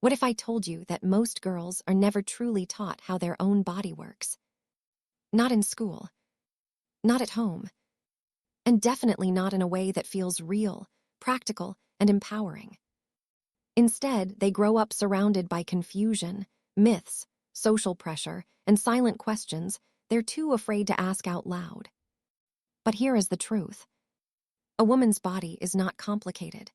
What if I told you that most girls are never truly taught how their own body works? Not in school, not at home, and definitely not in a way that feels real, practical, and empowering. Instead, they grow up surrounded by confusion, myths, social pressure, and silent questions they're too afraid to ask out loud. But here is the truth. A woman's body is not complicated.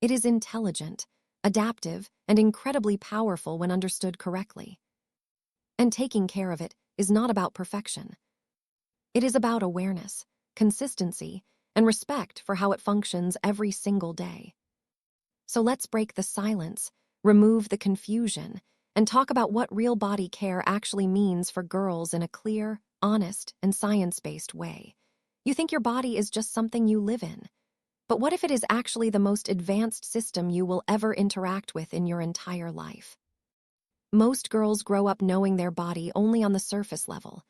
It is intelligent, adaptive, and incredibly powerful when understood correctly. And taking care of it is not about perfection. It is about awareness, consistency, and respect for how it functions every single day. So let's break the silence, remove the confusion, and talk about what real body care actually means for girls in a clear, honest, and science-based way. You think your body is just something you live in. But what if it is actually the most advanced system you will ever interact with in your entire life? Most girls grow up knowing their body only on the surface level.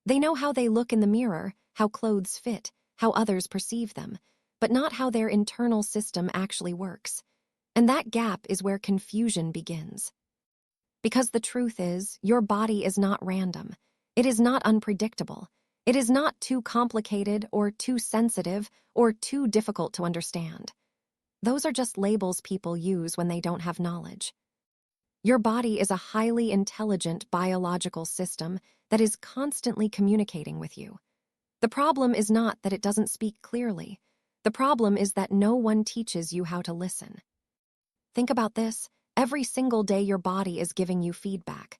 They know how they look in the mirror, how clothes fit, how others perceive them, but not how their internal system actually works. And that gap is where confusion begins. Because the truth is, your body is not random. It is not unpredictable. It is not too complicated or too sensitive or too difficult to understand. Those are just labels people use when they don't have knowledge. Your body is a highly intelligent biological system that is constantly communicating with you. The problem is not that it doesn't speak clearly. The problem is that no one teaches you how to listen. Think about this. Every single day your body is giving you feedback.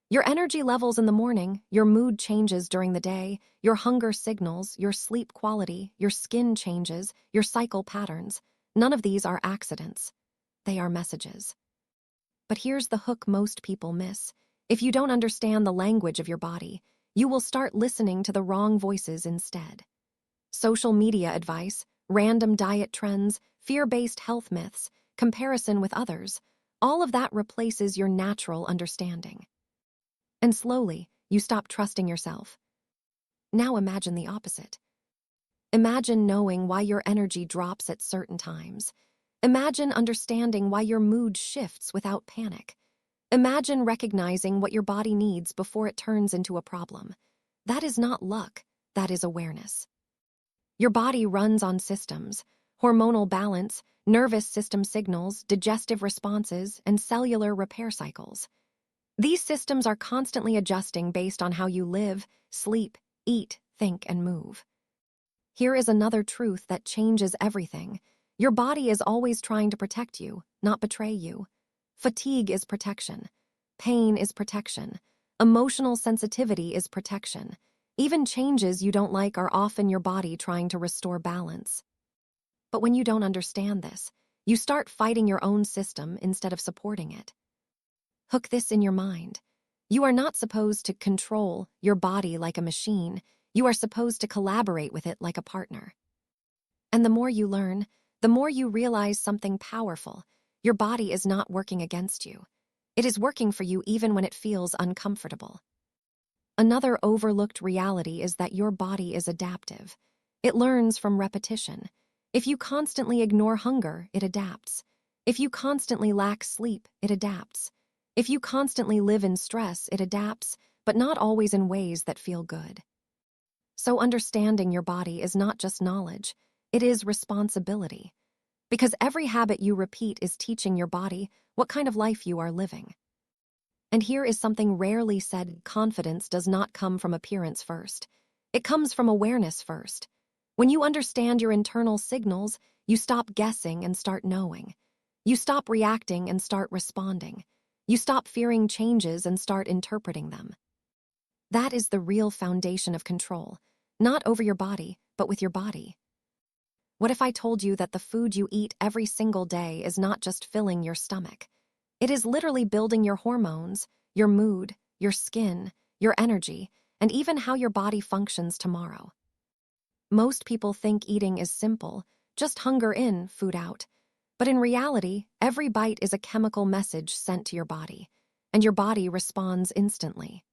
Your energy levels in the morning, your mood changes during the day, your hunger signals, your sleep quality, your skin changes, your cycle patterns. None of these are accidents. They are messages. But here's the hook most people miss. If you don't understand the language of your body, you will start listening to the wrong voices instead. Social media advice, random diet trends, fear-based health myths, comparison with others, all of that replaces your natural understanding. And slowly, you stop trusting yourself. Now imagine the opposite. Imagine knowing why your energy drops at certain times. Imagine understanding why your mood shifts without panic. Imagine recognizing what your body needs before it turns into a problem. That is not luck, that is awareness. Your body runs on systems: hormonal balance, nervous system signals, digestive responses, and cellular repair cycles. These systems are constantly adjusting based on how you live, sleep, eat, think, and move. Here is another truth that changes everything. Your body is always trying to protect you, not betray you. Fatigue is protection. Pain is protection. Emotional sensitivity is protection. Even changes you don't like are often your body trying to restore balance. But when you don't understand this, you start fighting your own system instead of supporting it. Hook this in your mind. You are not supposed to control your body like a machine. You are supposed to collaborate with it like a partner. And the more you learn, the more you realize something powerful. Your body is not working against you. It is working for you even when it feels uncomfortable. Another overlooked reality is that your body is adaptive. It learns from repetition. If you constantly ignore hunger, it adapts. If you constantly lack sleep, it adapts. If you constantly live in stress, it adapts, but not always in ways that feel good. So understanding your body is not just knowledge, it is responsibility. Because every habit you repeat is teaching your body what kind of life you are living. And here is something rarely said: confidence does not come from appearance first. It comes from awareness first. When you understand your internal signals, you stop guessing and start knowing. You stop reacting and start responding. You stop fearing changes and start interpreting them. That is the real foundation of control, not over your body, but with your body. What if I told you that the food you eat every single day is not just filling your stomach? It is literally building your hormones, your mood, your skin, your energy, and even how your body functions tomorrow. Most people think eating is simple, just hunger in, food out. But in reality, every bite is a chemical message sent to your body, and your body responds instantly.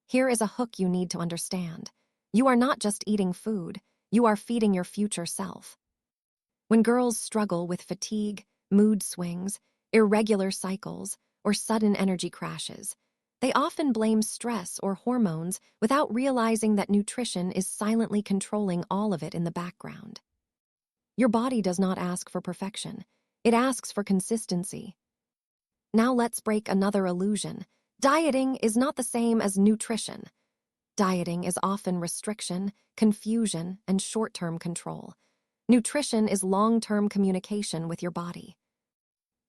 Here is a hook you need to understand. You are not just eating food, you are feeding your future self. When girls struggle with fatigue, mood swings, irregular cycles, or sudden energy crashes. They often blame stress or hormones without realizing that nutrition is silently controlling all of it in the background. Your body does not ask for perfection. It asks for consistency. Now let's break another illusion. Dieting is not the same as nutrition. Dieting is often restriction, confusion, and short-term control. Nutrition is long-term communication with your body.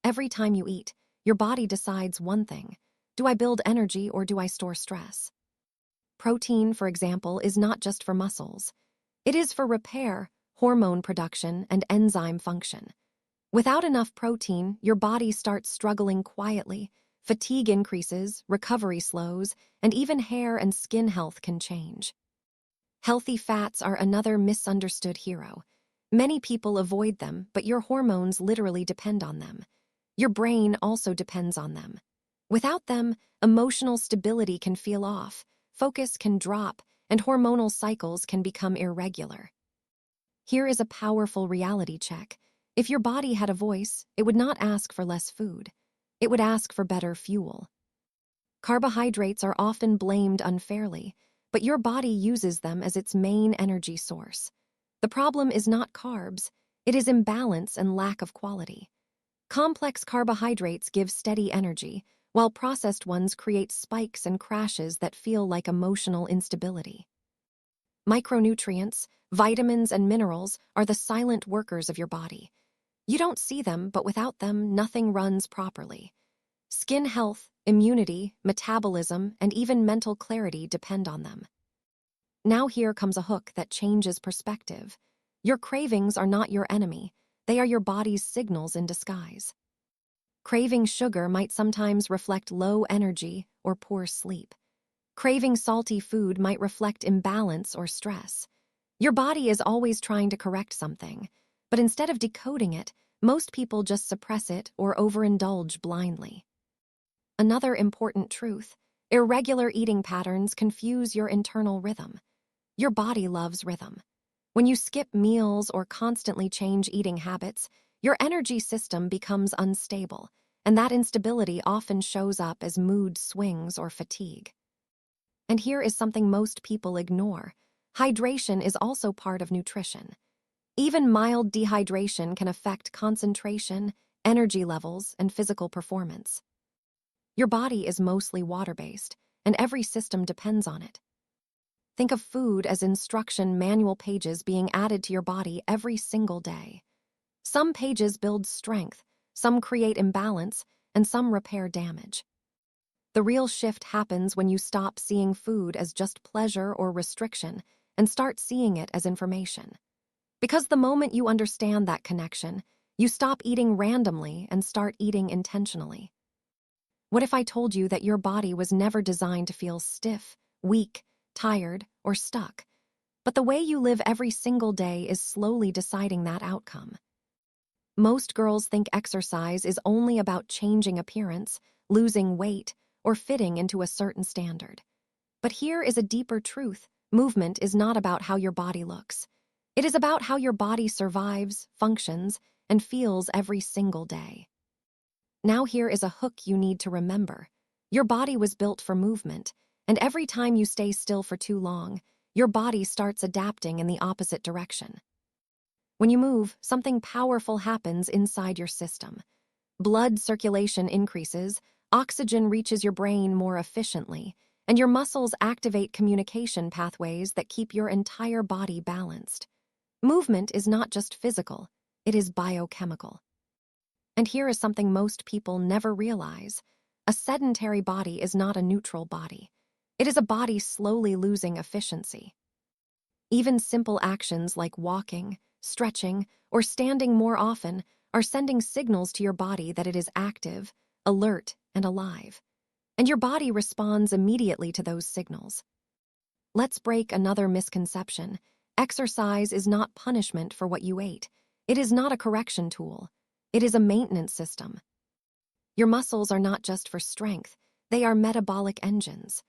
Every time you eat, your body decides one thing. Do I build energy or do I store stress? Protein, for example, is not just for muscles. It is for repair, hormone production, and enzyme function. Without enough protein, your body starts struggling quietly. Fatigue increases, recovery slows, and even hair and skin health can change. Healthy fats are another misunderstood hero. Many people avoid them, but your hormones literally depend on them. Your brain also depends on them. Without them, emotional stability can feel off, focus can drop, and hormonal cycles can become irregular. Here is a powerful reality check. If your body had a voice, it would not ask for less food. It would ask for better fuel. Carbohydrates are often blamed unfairly, but your body uses them as its main energy source. The problem is not carbs, it is imbalance and lack of quality. Complex carbohydrates give steady energy, while processed ones create spikes and crashes that feel like emotional instability. Micronutrients, vitamins, and minerals are the silent workers of your body. You don't see them, but without them, nothing runs properly. Skin health, immunity, metabolism, and even mental clarity depend on them. Now here comes a hook that changes perspective. Your cravings are not your enemy. They are your body's signals in disguise. Craving sugar might sometimes reflect low energy or poor sleep. Craving salty food might reflect imbalance or stress. Your body is always trying to correct something, but instead of decoding it, most people just suppress it or overindulge blindly. Another important truth: irregular eating patterns confuse your internal rhythm. Your body loves rhythm. When you skip meals or constantly change eating habits, your energy system becomes unstable, and that instability often shows up as mood swings or fatigue. And here is something most people ignore. Hydration is also part of nutrition. Even mild dehydration can affect concentration, energy levels, and physical performance. Your body is mostly water-based, and every system depends on it. Think of food as instruction manual pages being added to your body every single day. Some pages build strength, some create imbalance, and some repair damage. The real shift happens when you stop seeing food as just pleasure or restriction and start seeing it as information. Because the moment you understand that connection, you stop eating randomly and start eating intentionally. What if I told you that your body was never designed to feel stiff, weak, tired, or stuck, but the way you live every single day is slowly deciding that outcome? Most girls think exercise is only about changing appearance, losing weight, or fitting into a certain standard. But here is a deeper truth: movement is not about how your body looks. It is about how your body survives, functions, and feels every single day. Now here is a hook you need to remember. Your body was built for movement, and every time you stay still for too long, your body starts adapting in the opposite direction. When you move, something powerful happens inside your system. Blood circulation increases, oxygen reaches your brain more efficiently, and your muscles activate communication pathways that keep your entire body balanced. Movement is not just physical, it is biochemical. And here is something most people never realize: a sedentary body is not a neutral body. It is a body slowly losing efficiency. Even simple actions like walking, stretching, or standing more often are sending signals to your body that it is active, alert, and alive. And your body responds immediately to those signals. Let's break another misconception. Exercise is not punishment for what you ate. It is not a correction tool. It is a maintenance system. Your muscles are not just for strength, they are metabolic engines.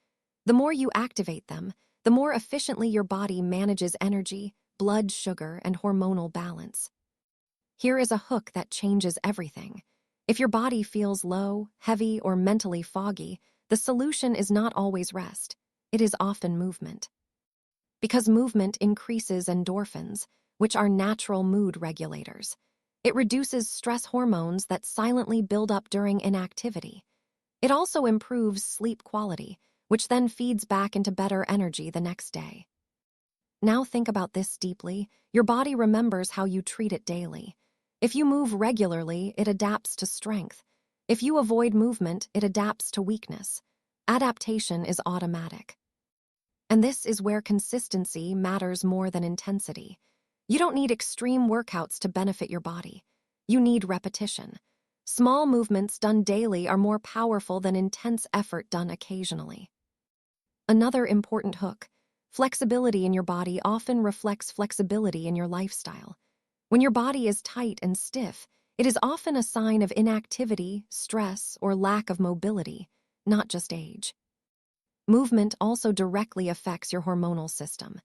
The more you activate them, the more efficiently your body manages energy, blood sugar, and hormonal balance. Here is a hook that changes everything. If your body feels low, heavy, or mentally foggy, the solution is not always rest. It is often movement. Because movement increases endorphins, which are natural mood regulators. It reduces stress hormones that silently build up during inactivity. It also improves sleep quality, which then feeds back into better energy the next day. Now think about this deeply. Your body remembers how you treat it daily. If you move regularly, it adapts to strength. If you avoid movement, it adapts to weakness. Adaptation is automatic. And this is where consistency matters more than intensity. You don't need extreme workouts to benefit your body. You need repetition. Small movements done daily are more powerful than intense effort done occasionally. Another important hook: flexibility in your body often reflects flexibility in your lifestyle. When your body is tight and stiff, it is often a sign of inactivity, stress, or lack of mobility, not just age. Movement also directly affects your hormonal system.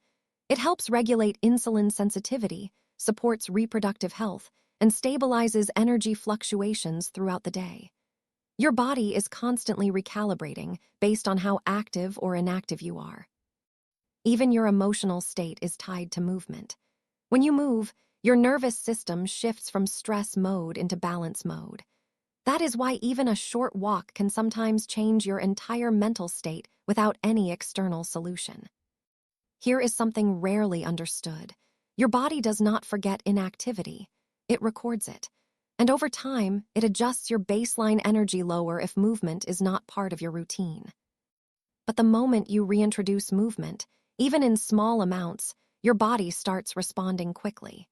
It helps regulate insulin sensitivity, supports reproductive health, and stabilizes energy fluctuations throughout the day. Your body is constantly recalibrating based on how active or inactive you are. Even your emotional state is tied to movement. When you move, your nervous system shifts from stress mode into balance mode. That is why even a short walk can sometimes change your entire mental state without any external solution. Here is something rarely understood. Your body does not forget inactivity. It records it. And over time, it adjusts your baseline energy lower if movement is not part of your routine. But the moment you reintroduce movement, even in small amounts, your body starts responding quickly.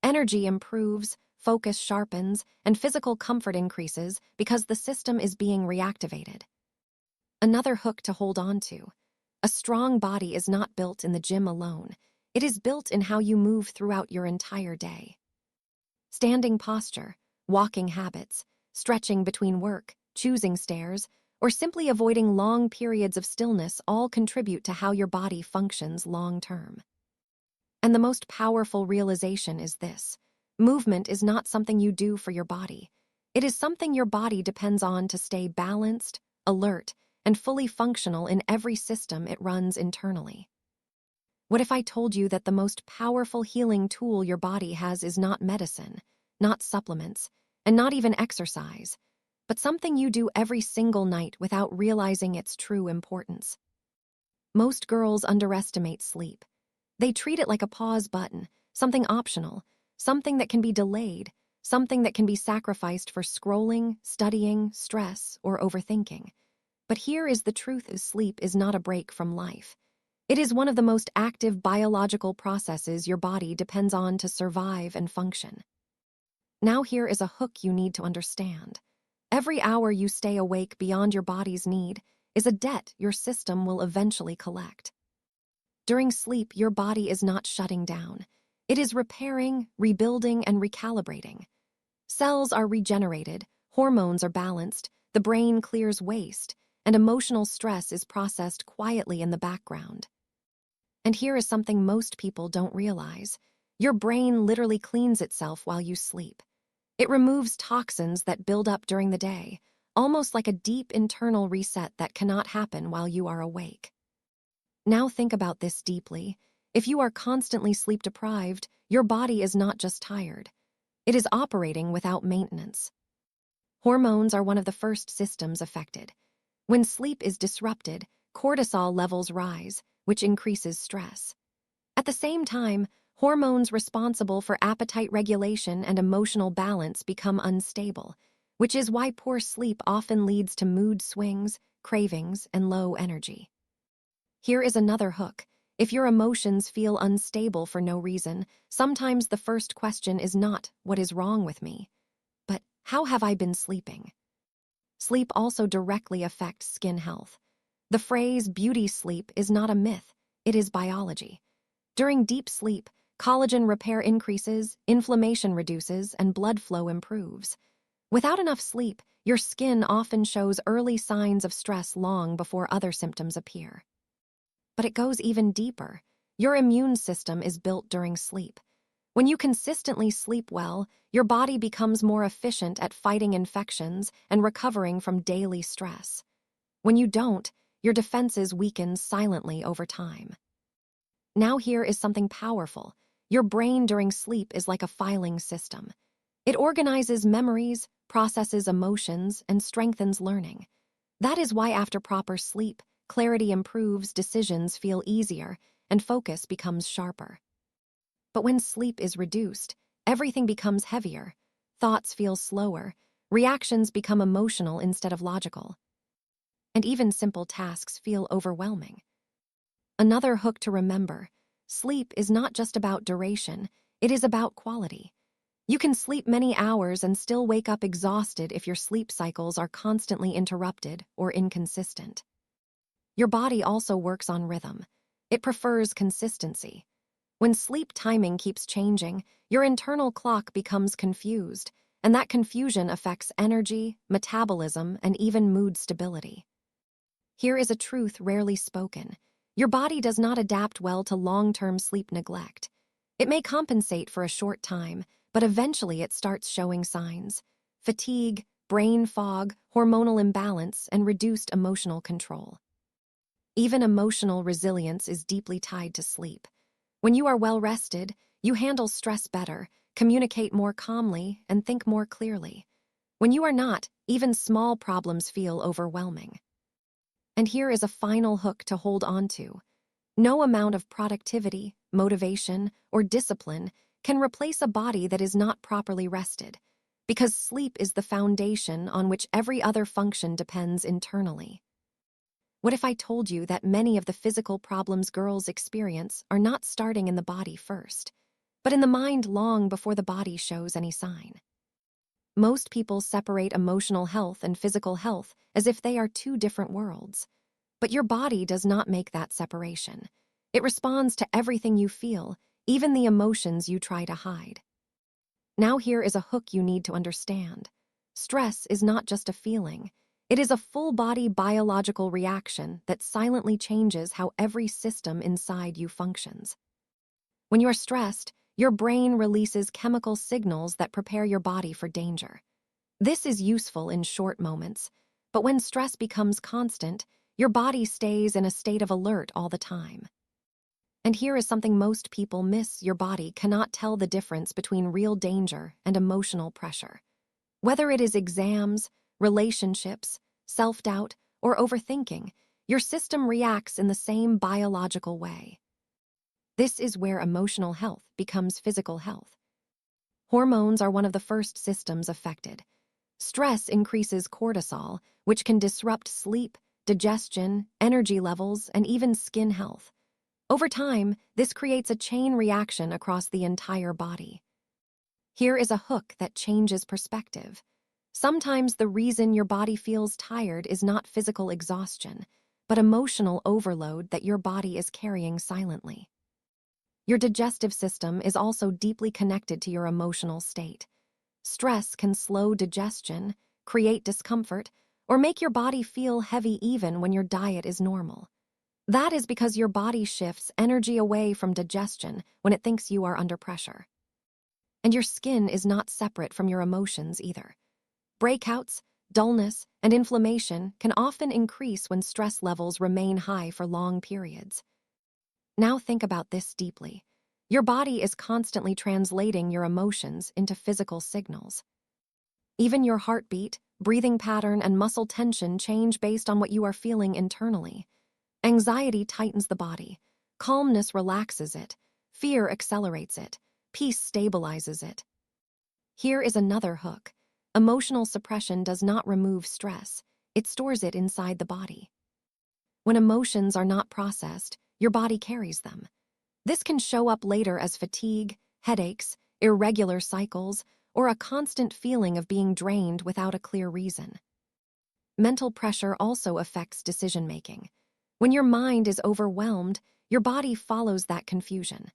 Energy improves, focus sharpens, and physical comfort increases because the system is being reactivated. Another hook to hold on to: a strong body is not built in the gym alone. It is built in how you move throughout your entire day. Standing posture, walking habits, stretching between work, choosing stairs, or simply avoiding long periods of stillness all contribute to how your body functions long term. And the most powerful realization is this: movement is not something you do for your body. It is something your body depends on to stay balanced, alert, and fully functional in every system it runs internally. What if I told you that the most powerful healing tool your body has is not medicine, not supplements, and not even exercise, but something you do every single night without realizing its true importance? Most girls underestimate sleep. They treat it like a pause button, something optional, something that can be delayed, something that can be sacrificed for scrolling, studying, stress, or overthinking. But here is the truth: sleep is not a break from life. It is one of the most active biological processes your body depends on to survive and function. Now here is a hook you need to understand. Every hour you stay awake beyond your body's need is a debt your system will eventually collect. During sleep, your body is not shutting down. It is repairing, rebuilding, and recalibrating. Cells are regenerated, hormones are balanced, the brain clears waste, and emotional stress is processed quietly in the background. And here is something most people don't realize: your brain literally cleans itself while you sleep. It removes toxins that build up during the day, almost like a deep internal reset that cannot happen while you are awake. Now think about this deeply. If you are constantly sleep deprived, your body is not just tired. It is operating without maintenance. Hormones are one of the first systems affected. When sleep is disrupted, cortisol levels rise, which increases stress. At the same time, hormones responsible for appetite regulation and emotional balance become unstable, which is why poor sleep often leads to mood swings, cravings, and low energy. Here is another hook: if your emotions feel unstable for no reason, sometimes the first question is not, "What is wrong with me?" but, "How have I been sleeping?" Sleep also directly affects skin health. The phrase "beauty sleep" is not a myth, it is biology. During deep sleep, collagen repair increases, inflammation reduces, and blood flow improves. Without enough sleep, your skin often shows early signs of stress long before other symptoms appear. But it goes even deeper. Your immune system is built during sleep. When you consistently sleep well, your body becomes more efficient at fighting infections and recovering from daily stress. When you don't, your defenses weaken silently over time. Now here is something powerful. Your brain during sleep is like a filing system. It organizes memories, processes emotions, and strengthens learning. That is why after proper sleep, clarity improves, decisions feel easier, and focus becomes sharper. But when sleep is reduced, everything becomes heavier. Thoughts feel slower, reactions become emotional instead of logical, and even simple tasks feel overwhelming. Another hook to remember: sleep is not just about duration, it is about quality. You can sleep many hours and still wake up exhausted if your sleep cycles are constantly interrupted or inconsistent. Your body also works on rhythm. It prefers consistency. When sleep timing keeps changing, your internal clock becomes confused, and that confusion affects energy, metabolism, and even mood stability. Here is a truth rarely spoken. Your body does not adapt well to long-term sleep neglect. It may compensate for a short time, but eventually it starts showing signs: fatigue, brain fog, hormonal imbalance, and reduced emotional control. Even emotional resilience is deeply tied to sleep. When you are well rested, you handle stress better, communicate more calmly, and think more clearly. When you are not, even small problems feel overwhelming. And here is a final hook to hold on to. No amount of productivity, motivation, or discipline can replace a body that is not properly rested, because sleep is the foundation on which every other function depends internally. What if I told you that many of the physical problems girls experience are not starting in the body first, but in the mind long before the body shows any sign? Most people separate emotional health and physical health as if they are two different worlds. But your body does not make that separation. It responds to everything you feel, even the emotions you try to hide. Now here is a hook you need to understand. Stress is not just a feeling. It is a full-body biological reaction that silently changes how every system inside you functions. When you are stressed, your brain releases chemical signals that prepare your body for danger. This is useful in short moments, but when stress becomes constant, your body stays in a state of alert all the time. And here is something most people miss: your body cannot tell the difference between real danger and emotional pressure. Whether it is exams, relationships, self-doubt, or overthinking, your system reacts in the same biological way. This is where emotional health becomes physical health. Hormones are one of the first systems affected. Stress increases cortisol, which can disrupt sleep, digestion, energy levels, and even skin health. Over time, this creates a chain reaction across the entire body. Here is a hook that changes perspective. Sometimes the reason your body feels tired is not physical exhaustion, but emotional overload that your body is carrying silently. Your digestive system is also deeply connected to your emotional state. Stress can slow digestion, create discomfort, or make your body feel heavy even when your diet is normal. That is because your body shifts energy away from digestion when it thinks you are under pressure. And your skin is not separate from your emotions either. Breakouts, dullness, and inflammation can often increase when stress levels remain high for long periods. Now think about this deeply. Your body is constantly translating your emotions into physical signals. Even your heartbeat, breathing pattern, and muscle tension change based on what you are feeling internally. Anxiety tightens the body. Calmness relaxes it. Fear accelerates it. Peace stabilizes it. Here is another hook. Emotional suppression does not remove stress. It stores it inside the body. When emotions are not processed, your body carries them. This can show up later as fatigue, headaches, irregular cycles, or a constant feeling of being drained without a clear reason. Mental pressure also affects decision-making. When your mind is overwhelmed, your body follows that confusion.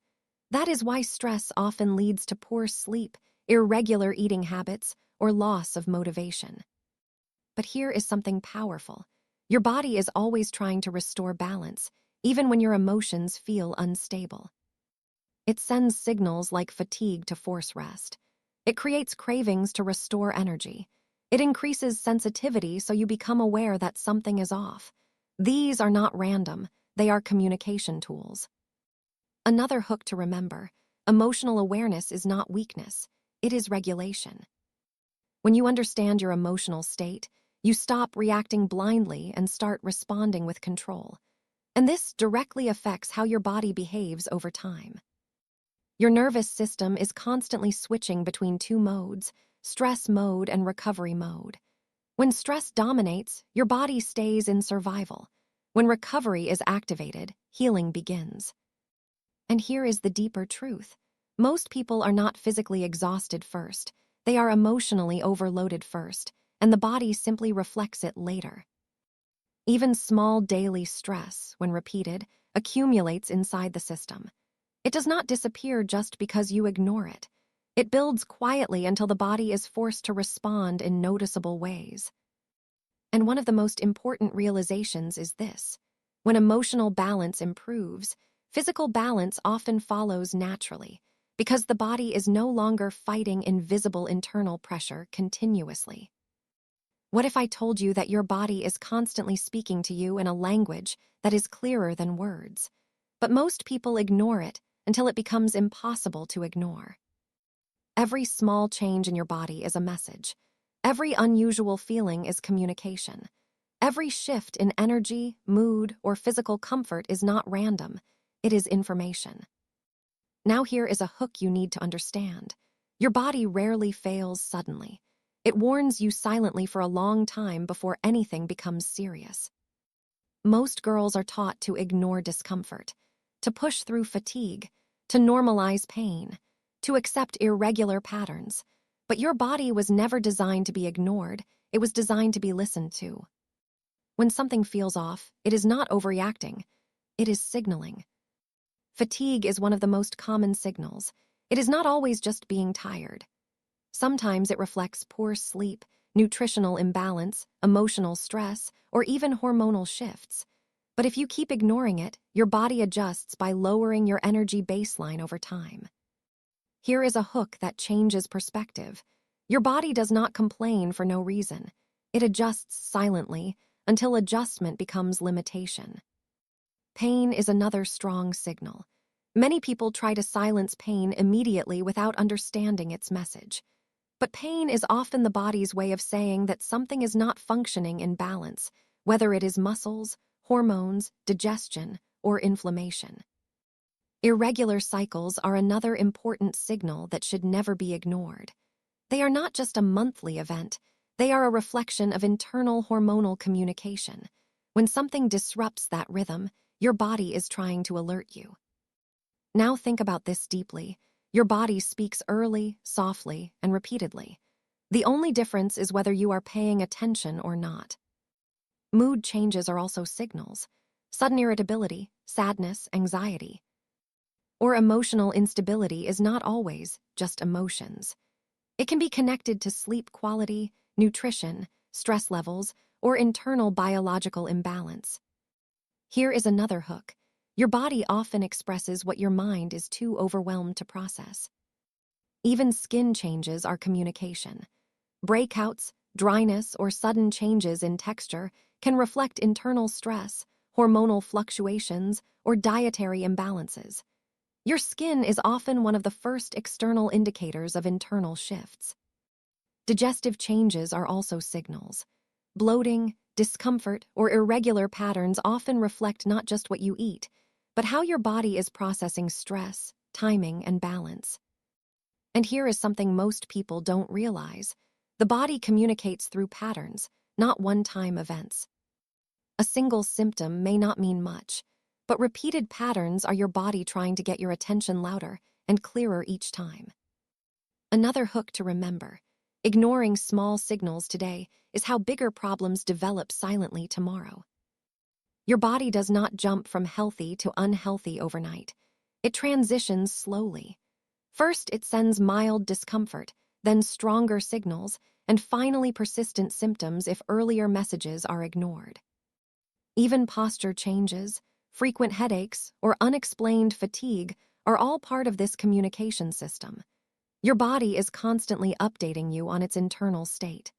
That is why stress often leads to poor sleep, irregular eating habits, or loss of motivation. But here is something powerful. Your body is always trying to restore balance, even when your emotions feel unstable. It sends signals like fatigue to force rest. It creates cravings to restore energy. It increases sensitivity so you become aware that something is off. These are not random, they are communication tools. Another hook to remember: emotional awareness is not weakness, it is regulation. When you understand your emotional state, you stop reacting blindly and start responding with control. And this directly affects how your body behaves over time. Your nervous system is constantly switching between two modes: stress mode and recovery mode. When stress dominates, your body stays in survival. When recovery is activated, healing begins. And here is the deeper truth: most people are not physically exhausted first, they are emotionally overloaded first, and the body simply reflects it later. Even small daily stress, when repeated, accumulates inside the system. It does not disappear just because you ignore it. It builds quietly until the body is forced to respond in noticeable ways. And one of the most important realizations is this: when emotional balance improves, physical balance often follows naturally, because the body is no longer fighting invisible internal pressure continuously. What if I told you that your body is constantly speaking to you in a language that is clearer than words? But most people ignore it until it becomes impossible to ignore. Every small change in your body is a message. Every unusual feeling is communication. Every shift in energy, mood, or physical comfort is not random. It is information. Now here is a hook you need to understand. Your body rarely fails suddenly. It warns you silently for a long time before anything becomes serious. Most girls are taught to ignore discomfort, to push through fatigue, to normalize pain, to accept irregular patterns. But your body was never designed to be ignored, it was designed to be listened to. When something feels off, it is not overreacting, it is signaling. Fatigue is one of the most common signals. It is not always just being tired. Sometimes it reflects poor sleep, nutritional imbalance, emotional stress, or even hormonal shifts. But if you keep ignoring it, your body adjusts by lowering your energy baseline over time. Here is a hook that changes perspective. Your body does not complain for no reason. It adjusts silently until adjustment becomes limitation. Pain is another strong signal. Many people try to silence pain immediately without understanding its message. But pain is often the body's way of saying that something is not functioning in balance, whether it is muscles, hormones, digestion, or inflammation. Irregular cycles are another important signal that should never be ignored. They are not just a monthly event, they are a reflection of internal hormonal communication. When something disrupts that rhythm, your body is trying to alert you. Now think about this deeply. Your body speaks early, softly, and repeatedly. The only difference is whether you are paying attention or not. Mood changes are also signals: sudden irritability, sadness, anxiety. Or emotional instability is not always just emotions. It can be connected to sleep quality, nutrition, stress levels, or internal biological imbalance. Here is another hook. Your body often expresses what your mind is too overwhelmed to process. Even skin changes are communication. Breakouts, dryness, or sudden changes in texture can reflect internal stress, hormonal fluctuations, or dietary imbalances. Your skin is often one of the first external indicators of internal shifts. Digestive changes are also signals. Bloating, discomfort, or irregular patterns often reflect not just what you eat, but how your body is processing stress, timing, and balance. And here is something most people don't realize: the body communicates through patterns, not one-time events. A single symptom may not mean much, but repeated patterns are your body trying to get your attention louder and clearer each time. Another hook to remember: ignoring small signals today is how bigger problems develop silently tomorrow. Your body does not jump from healthy to unhealthy overnight. It transitions slowly. First, it sends mild discomfort, then stronger signals, and finally persistent symptoms if earlier messages are ignored. Even posture changes, frequent headaches, or unexplained fatigue are all part of this communication system. Your body is constantly updating you on its internal state.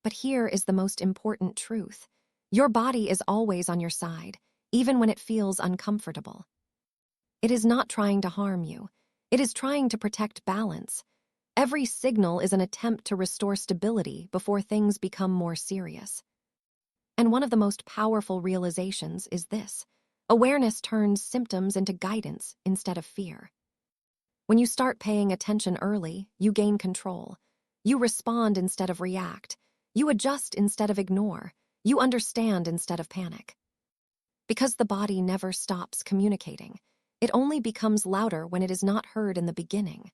But here is the most important truth. Your body is always on your side, even when it feels uncomfortable. It is not trying to harm you. It is trying to protect balance. Every signal is an attempt to restore stability before things become more serious. And one of the most powerful realizations is this: awareness turns symptoms into guidance instead of fear. When you start paying attention early, you gain control. You respond instead of react. You adjust instead of ignore. You understand instead of panic. Because the body never stops communicating, it only becomes louder when it is not heard in the beginning.